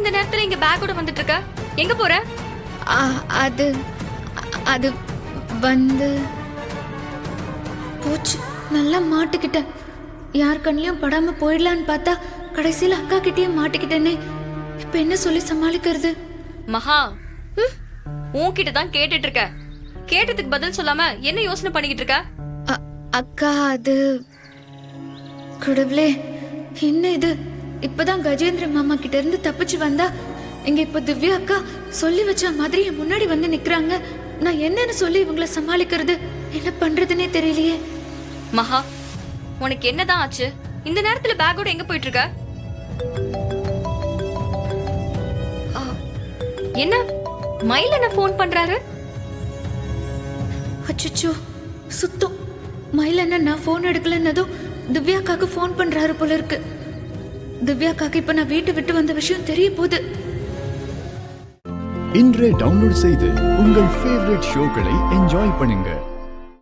இந்த நேரத்துல இங்க பேக்கோட வந்துட்டு இருக்க? எங்க போற? அது அது வந்து போச்சு. நல்லா மாட்டிக்கிட்டேன். யார் கண்ணிலையும் படாம போயிடலான்னு பார்த்தா கடைசியில அக்கா கிட்டயும் மாட்டிக்கிட்டேனே. இப்ப என்ன சொல்லி சமாளிக்கிறது? மகா, உன்கிட்ட தான் கேட்டுட்டு இருக்க. கேட்டதுக்கு பதில் சொல்லாம என்ன யோசனை பண்ணிக்கிட்டு இருக்க? அக்கா அது கடவுளே, என்ன இது? இப்பதான் கஜேந்திர மாமா கிட்ட இருந்து தப்பிச்சு வந்தா இங்க இப்ப திவ்யா அக்கா சொல்லி வச்ச மாதிரி என் முன்னாடி வந்து நிக்கிறாங்க. நான் என்னன்னு சொல்லி இவங்களை சமாளிக்கிறது? என்ன பண்றதுன்னே தெரியலையே. மகா, உனக்கு என்னதான் ஆச்சு? இந்த நேரத்துல பேக்கோட எங்க போயிட்டு இருக்க? என்ன மயில் என்ன போன் பண்றாரு? அச்சோ, சுத்தம். மயில் என்ன நான் போன் எடுக்கலன்னதும் திவ்யாக்காக்கு போன் பண்றாரு போல இருக்கு. திவ்யாக்காக்கு இப்ப நான் வீட்டை விட்டு வந்த விஷயம் தெரிய போகுது. இன்றே டவுன்லோட் செய்து உங்கள் ஃபேவரட் ஷோக்களை என்ஜாய் பண்ணுங்க.